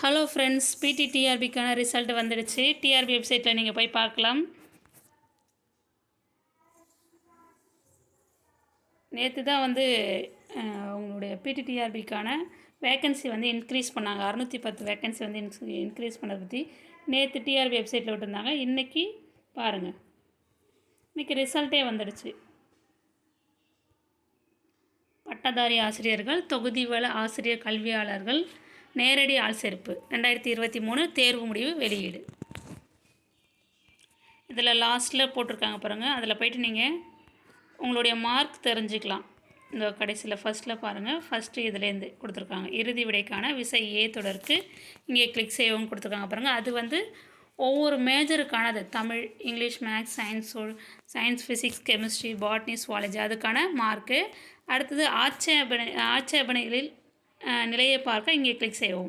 Hello friends, பிடிடிஆர்பிக்கான result வந்துடுச்சு. TRP வெப்சைட்டில் நீங்கள் போய் பார்க்கலாம். நேற்று தான் உங்களுடைய பிடிடிஆர்பிக்கான வேக்கன்சி இன்க்ரீஸ் பண்ணாங்க. 610 வேக்கன்சி இன்க்ரீஸ் பண்ணதை பற்றி நேற்று டிஆர்பி வெப்சைட்டில் விட்டுருந்தாங்க. இன்றைக்கி பாருங்கள், இன்றைக்கி ரிசல்ட்டே வந்துடுச்சு. பட்டதாரி ஆசிரியர்கள், தொகுதி வள ஆசிரியர் கல்வியாளர்கள் நேரடி ஆள் சேர்ப்பு 2023 தேர்வு முடிவு வெளியீடு. இதில் லாஸ்ட்டில் போட்டிருக்காங்க பாருங்கள். அதில் போய்ட்டு நீங்கள் உங்களுடைய மார்க் தெரிஞ்சுக்கலாம். இந்த கடைசியில் ஃபஸ்ட்டில் பாருங்கள், ஃபஸ்ட்டு இதுலேருந்து கொடுத்துருக்காங்க. இறுதி விடைக்கான விசை ஏ தொடருக்கு இங்கே கிளிக் செய்யவும் கொடுத்துருக்காங்க பாருங்கள். அது ஒவ்வொரு மேஜருக்கானது, Tamil, English, maths, science, physics, chemistry, botany, zoology அதுக்கான மார்க்கு. அடுத்தது ஆட்சேபனைகளில் நிலையை பார்க்க இங்கே கிளிக் செய்வோம்.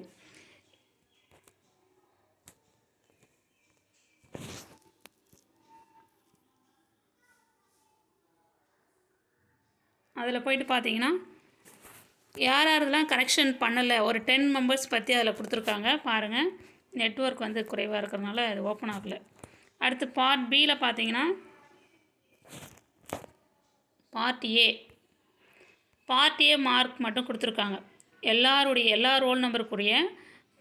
அதில் போய்ட்டு பார்த்தீங்கன்னா யாரெல்லாம் கரெக்ஷன் பண்ணலை, ஒரு 10 மெம்பர்ஸ் பற்றி அதில் கொடுத்துருக்காங்க பாருங்கள். நெட்வொர்க் குறைவாக இருக்கிறதுனால அது ஓப்பன் ஆகலை. அடுத்து பார்ட் பியில் பார்த்தீங்கன்னா பார்ட் ஏ மார்க் மட்டும் கொடுத்துருக்காங்க. எல்லா ரோல் நம்பருக்குரிய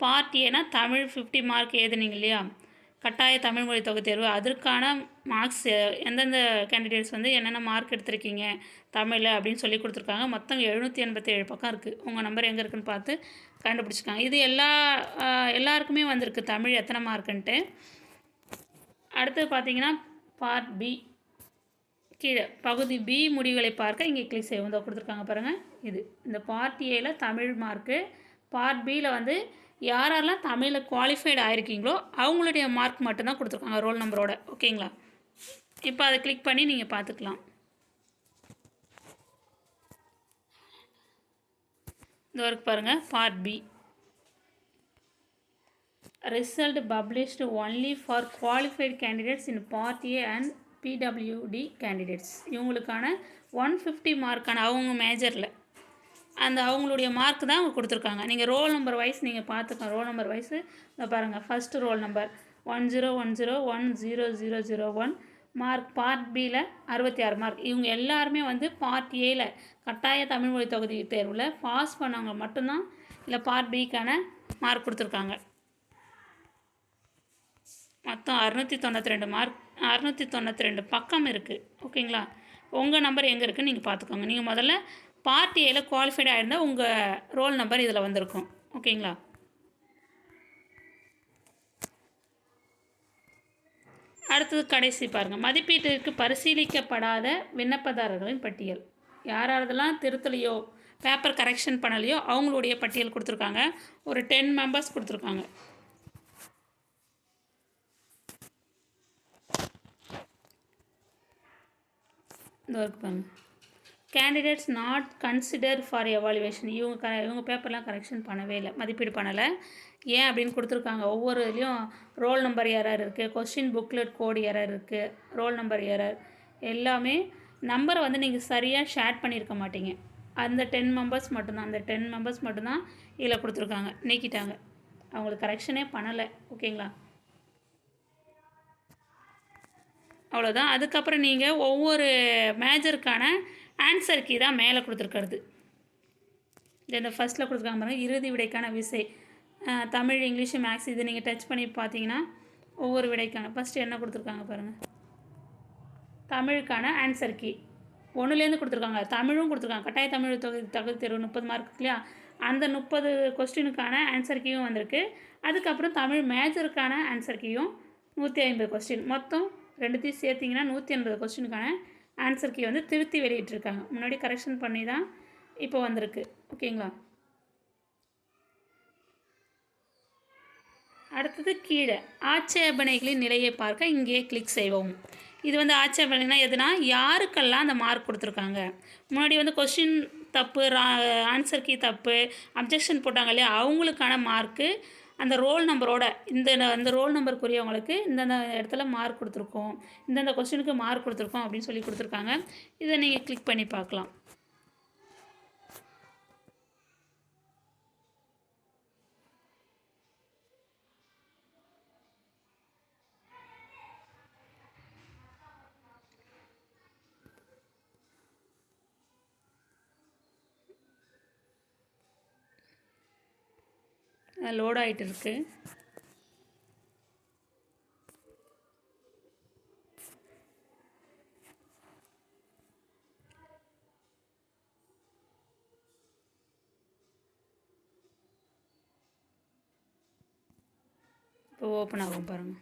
பார்ட் ஏனா தமிழ் 50 மார்க் எழுதுனீங்க இல்லையா, கட்டாய தமிழ் மொழி தொகுதி தேர்வு, அதற்கான மார்க்ஸ் எந்தெந்த கேண்டிடேட்ஸ் என்னென்ன மார்க் எடுத்திருக்கீங்க தமிழில் அப்படின்னு சொல்லி கொடுத்துருக்காங்க. மொத்தம் 787 பக்கம் இருக்குது. உங்கள் நம்பர் எங்கே இருக்குதுன்னு பார்த்து கண்டுபிடிச்சிக்காங்க. இது எல்லாருக்குமே வந்திருக்கு தமிழ் எத்தனை மார்க்குன்ட்டு. அடுத்து பார்த்தீங்கன்னா பார்ட் பி கீழே பகுதி பி முடிவுகளை பார்க்க இங்கே கிளிக் செய்வோம். கொடுத்துருக்காங்க பாருங்கள். இந்த பார்ட் ஏல தமிழ் மார்க்கு, பார்ட் பியில் யாரெல்லாம் தமிழில் குவாலிஃபைடு ஆகிருக்கீங்களோ அவங்களுடைய மார்க் மட்டும்தான் கொடுத்துருக்காங்க ரோல் நம்பரோட. ஓகேங்களா? இப்போ அதை கிளிக் பண்ணி நீங்கள் பார்த்துக்கலாம். இந்த ஒர்க் பாருங்கள். Part B result published only for qualified candidates in part A and PWD candidates. இவங்களுக்கான 150 மார்க்கான அவங்க மேஜரில் அவங்களுடைய மார்க் தான் அவங்க கொடுத்துருக்காங்க. நீங்கள் ரோல் நம்பர் வைஸ் நீங்கள் பார்த்துக்கலாம். ரோல் நம்பர் வைஸு இதை பாருங்கள். First roll number 1010100001 mark. Part பியில் 66 மார்க். இவங்க எல்லாருமே பார்ட் ஏல கட்டாய தமிழ்மொழி தொகுதி தேர்வில் பாஸ் பண்ணவங்க மட்டும்தான் இல்லை பார்ட் பிக்கான மார்க் கொடுத்துருக்காங்க. மொத்தம் 692 மார்க், 692 பக்கம் இருக்குது. ஓகேங்களா? உங்கள் நம்பர் எங்கே இருக்குதுன்னு நீங்கள் பார்த்துக்கோங்க. நீங்கள் முதல்ல பார்ட் ஏல குவாலிஃபைடு ஆகிருந்தால் உங்கள் ரோல் நம்பர் இதில் வந்திருக்கும். ஓகேங்களா? அடுத்தது கடைசி பாருங்கள். மதிப்பீட்டிற்கு பரிசீலிக்கப்படாத விண்ணப்பதாரர்களின் பட்டியல். யாரெல்லாம் திருத்தலையோ பேப்பர் கரெக்ஷன் பண்ணலையோ அவங்களுடைய பட்டியல் கொடுத்துருக்காங்க. ஒரு 10 மெம்பர்ஸ் கொடுத்துருக்காங்க. இந்த ஒர்க் பாருங்கள். Candidates not consider for evaluation. இவங்க பேப்பர்லாம் கரெக்ஷன் பண்ணவே இல்லை, மதிப்பீடு பண்ணலை. ஏன் அப்படின்னு கொடுத்துருக்காங்க. ஒவ்வொரு இதுலேயும் ரோல் நம்பர் எரர் இருக்குது, கொஸ்டின் புக்லெட் கோடு எரர் இருக்குது, ரோல் நம்பர் எரர் எல்லாமே. நம்பரை நீங்கள் சரியாக ஷேர் பண்ணியிருக்க மாட்டீங்க. அந்த 10 மெம்பர்ஸ் மட்டும்தான் இதில் கொடுத்துருக்காங்க. நீக்கிட்டாங்க, அவங்களுக்கு கரெக்ஷனே பண்ணலை. ஓகேங்களா? அவ்வளோதான். அதுக்கப்புறம் நீங்கள் ஒவ்வொரு மேஜருக்கான ஆன்சர் கீ தான் மேலே கொடுத்துருக்கிறது. இந்த ஃபஸ்ட்டில் கொடுத்துருக்காங்க பாருங்கள். இறுதி விடைக்கான விசை தமிழ், இங்கிலீஷு, மேக்ஸ். இது நீங்கள் டச் பண்ணி பார்த்தீங்கன்னா ஒவ்வொரு விடைக்கான ஃபஸ்ட்டு என்ன கொடுத்துருக்காங்க பாருங்கள். தமிழுக்கான ஆன்சர் கீ 1லேருந்து கொடுத்துருக்காங்க. தமிழும் கொடுத்துருக்காங்க. கட்டாய தமிழ் தகுதி தேர்வு 30 மார்க் இல்லையா, அந்த 30 கொஸ்டினுக்கான ஆன்சர் கீயும் வந்திருக்கு. அதுக்கப்புறம் தமிழ் மேஜருக்கான ஆன்சர் கீயும் 150 கொஸ்டின். மொத்தம் ரெண்டுத்தையும் சேர்த்திங்கன்னா 180 கொஸ்டினுக்கான ஆன்சர் கீ திருத்தி வெளியிட்டிருக்காங்க. முன்னாடி கரெக்ஷன் பண்ணி தான் இப்போ வந்திருக்கு. ஓகேங்களா? அடுத்தது கீழே ஆட்சேபனைகளின் நிலையை பார்க்க இங்கே கிளிக் செய்வோம். இது ஆட்சேபனைனா எதுனா, யாருக்கெல்லாம் அந்த மார்க் கொடுத்துருக்காங்க. முன்னாடி கொஸ்டின் தப்பு, ஆன்சர் கீ தப்பு, அப்ஜெக்ஷன் போட்டாங்க இல்லையா, அவங்களுக்கான மார்க்கு அந்த ரோல் நம்பரோட இந்த ரோல் நம்பருக்குரியவங்களுக்கு இந்தந்த இடத்துல மார்க் கொடுத்துருக்கோம், இந்தந்த கொஸ்டினுக்கு மார்க் கொடுத்துருக்கோம் அப்படின்னு சொல்லி கொடுத்துருக்காங்க. இதை நீங்கள் கிளிக் பண்ணி பார்க்கலாம். லோட் ஆகிட்டு இருக்குது. இப்போ ஓப்பன் ஆகும் பாருங்கள்.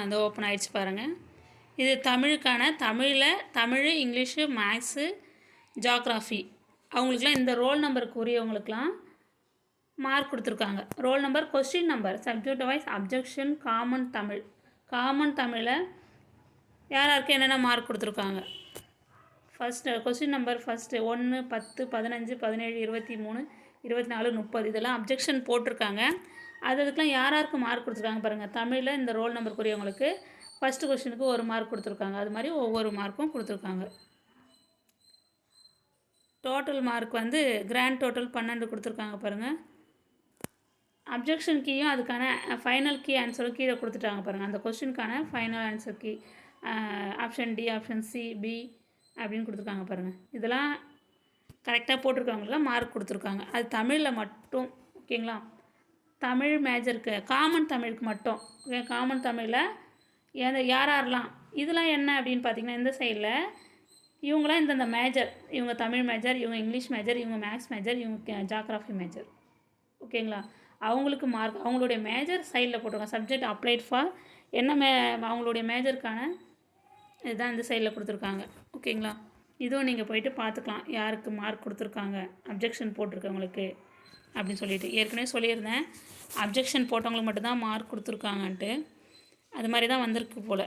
அது ஓப்பன் ஆகிடுச்சு பாருங்கள். இது தமிழுக்கான தமிழ், இங்கிலீஷு, மேக்ஸு, ஜியாகிரஃபி அவங்களுக்குலாம் இந்த ரோல் நம்பருக்கு உரியவங்களுக்கெலாம் மார்க் கொடுத்துருக்காங்க. Roll number, question number, subject wise, objection, common தமிழில் யாருக்கு என்னென்ன மார்க் கொடுத்துருக்காங்க. ஃபஸ்ட்டு கொஸ்டின் நம்பர் 1, 10, 15, 17, 23, 24, 30 இதெல்லாம் அப்ஜெக்ஷன் போட்டிருக்காங்க. அதுக்கெலாம் யாருக்கு மார்க் கொடுத்துருக்காங்க பாருங்கள். தமிழில் இந்த ரோல் நம்பருக்குரியவங்களுக்கு ஃபஸ்ட்டு கொஸ்டினுக்கு 1 மார்க் கொடுத்துருக்காங்க. அது மாதிரி ஒவ்வொரு மார்க்கும் கொடுத்துருக்காங்க. டோட்டல் மார்க் வந்து கிராண்ட் டோட்டல் 12 கொடுத்துருக்காங்க பாருங்கள். அப்ஜெக்ஷன் கீயும் அதுக்கான ஃபைனல் கீ ஆன்சரும் கீழே கொடுத்துட்டாங்க பாருங்கள். அந்த கொஸ்டினுக்கான final answer key option D, option C, B அப்படின்னு கொடுத்துருக்காங்க பாருங்கள். இதெல்லாம் கரெக்டாக போட்டிருக்கவங்களுக்குலாம் மார்க் கொடுத்துருக்காங்க. அது தமிழில் மட்டும். ஓகேங்களா? தமிழ் மேஜருக்கு காமன் தமிழுக்கு மட்டும். ஓகே, காமன் தமிழில் யாரெல்லாம் இதெல்லாம் என்ன அப்படின்னு பார்த்தீங்கன்னா, இந்த சைடில் இவங்களாம் இந்தந்த மேஜர், இவங்க தமிழ் மேஜர், இவங்க இங்கிலீஷ் மேஜர், இவங்க மேக்ஸ் மேஜர், இவங்க ஜியாகிரஃபி மேஜர். ஓகேங்களா? அவங்களுக்கு மார்க் அவங்களுடைய மேஜர் சைடில் போட்டிருக்காங்க. சப்ஜெக்ட் அப்ளைட் ஃபார் என்ன அவங்களுடைய மேஜருக்கான இதுதான் இந்த சைடில் கொடுத்துருக்காங்க. ஓகேங்களா? இதுவும் நீங்கள் போயிட்டு பார்த்துக்கலாம், யாருக்கு மார்க் கொடுத்துருக்காங்க அப்ஜெக்ஷன் போட்டிருக்கவங்களுக்கு அப்படின்னு சொல்லிட்டு. ஏற்கனவே சொல்லியிருந்தேன், அப்ஜெக்ஷன் போட்டவங்களுக்கு மட்டும்தான் மார்க் கொடுத்துருக்காங்கன்ட்டு. அது மாதிரி தான் வந்திருக்கு போல்.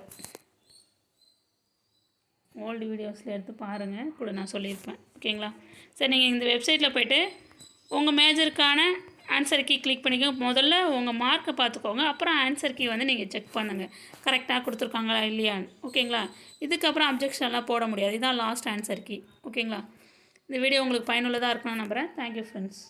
ஓல்டு வீடியோஸில் எடுத்து பாருங்கள், கூட நான் சொல்லியிருப்பேன். ஓகேங்களா? சரி, நீங்கள் இந்த வெப்சைட்டில் போய்ட்டு உங்கள் மேஜருக்கான ஆன்சர் கீ கிளிக் பண்ணிக்கோங்க. முதல்ல உங்கள் மார்க்கை பார்த்துக்கோங்க, அப்புறம் ஆன்சர் கீ வந்து நீங்கள் செக் பண்ணுங்கள் கரெக்டாக கொடுத்துருக்காங்களா இல்லையான்னு. ஓகேங்களா? இதுக்கப்புறம் அப்ஜெக்ஷன்லாம் போட முடியாது. இதுதான் லாஸ்ட் ஆன்சர் கீ. ஓகேங்களா? இந்த வீடியோ உங்களுக்கு பயனுள்ளதாக இருக்கணும்னு நம்புகிறேன். Thank you friends.